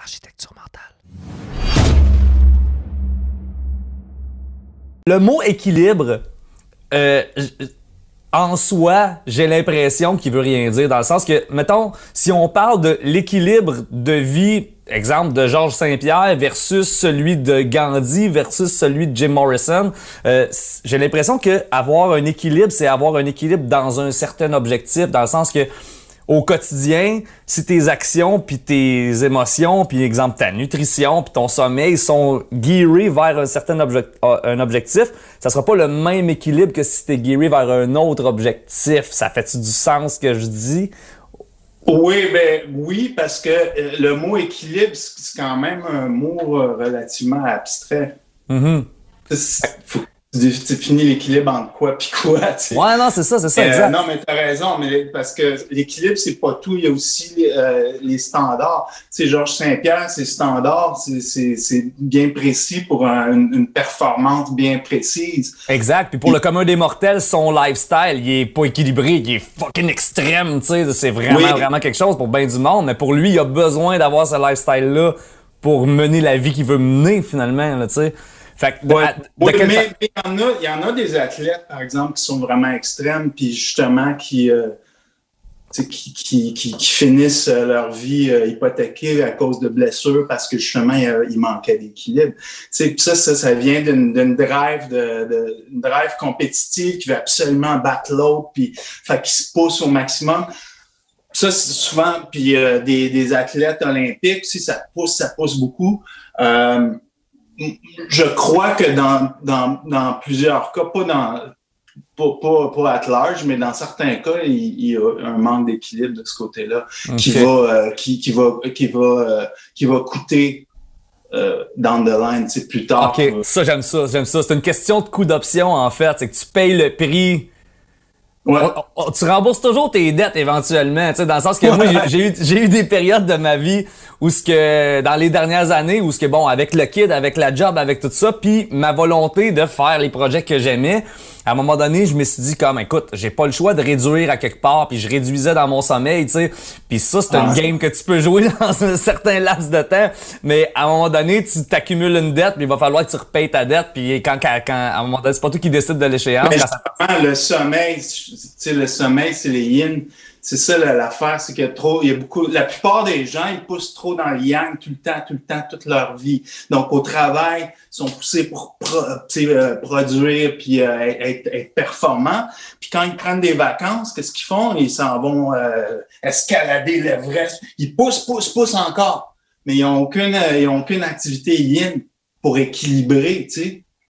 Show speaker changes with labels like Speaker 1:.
Speaker 1: Architecture mentale. Le mot équilibre, en soi, j'ai l'impression qu'il veut rien dire, dans le sens que, mettons, si on parle de l'équilibre de vie, exemple de Georges Saint-Pierre versus celui de Gandhi versus celui de Jim Morrison, j'ai l'impression que avoir un équilibre, c'est avoir un équilibre dans un certain objectif, dans le sens que au quotidien, si tes actions puis tes émotions puis exemple ta nutrition puis ton sommeil sont gearés vers un certain objectif, ça sera pas le même équilibre que si t'es gearé vers un autre objectif. Ça fait-tu du sens ce que je dis?
Speaker 2: Oui, parce que le mot équilibre, c'est quand même un mot relativement abstrait.
Speaker 1: Mm-hmm.
Speaker 2: Faut que tu définis l'équilibre entre quoi puis quoi, tu sais.
Speaker 1: Ouais, non, c'est ça, exact.
Speaker 2: Non, mais t'as raison, mais parce que l'équilibre, c'est pas tout. Il y a aussi les standards. Tu sais, Georges Saint-Pierre, ses standards, c'est bien précis pour une performance bien précise.
Speaker 1: Exact. Puis pour le commun des mortels, son lifestyle, il est pas équilibré, il est fucking extrême, tu sais. C'est vraiment quelque chose pour bien du monde. Mais pour lui, il a besoin d'avoir ce lifestyle-là pour mener la vie qu'il veut mener, finalement, là, tu sais. Fait que
Speaker 2: mais il y en a des athlètes, par exemple, qui sont vraiment extrêmes, puis justement qui finissent leur vie hypothéquée à cause de blessures parce que justement il manquait d'équilibre. Ça vient d'une drive une drive compétitive qui veut absolument battre l'autre, puis fait qu'il se pousse au maximum. Ça, c'est souvent, puis des athlètes olympiques aussi, ça pousse beaucoup. Je crois que dans plusieurs cas, pas à large, mais dans certains cas, il y a un manque d'équilibre de ce côté-là qui va coûter down the line, plus tard.
Speaker 1: OK, ça, j'aime ça. C'est une question de coût d'option, en fait. C'est que tu payes le prix.
Speaker 2: Ouais.
Speaker 1: Tu rembourses toujours tes dettes éventuellement, tu sais, dans le sens que moi j'ai eu des périodes de ma vie où ce que dans les dernières années où ce que bon avec le kid, avec la job, avec tout ça, puis ma volonté de faire les projets que j'aimais, à un moment donné, je me suis dit comme écoute, j'ai pas le choix de réduire à quelque part, puis je réduisais dans mon sommeil, tu sais. Puis ça c'est une game que tu peux jouer dans un certain laps de temps, mais à un moment donné, tu t'accumules une dette, puis il va falloir que tu repayes ta dette, puis quand à un moment donné, c'est pas toi qui décide de l'échéance.
Speaker 2: Le sommeil, le sommeil, c'est les yin. C'est ça l'affaire, c'est qu'il y a beaucoup. La plupart des gens, ils poussent trop dans le yang tout le temps, toute leur vie. Donc au travail, ils sont poussés pour produire puis être performants. Puis quand ils prennent des vacances, qu'est-ce qu'ils font? Ils s'en vont escalader l'Everest. Ils poussent encore, mais ils ont aucune activité yin pour équilibrer, tu sais.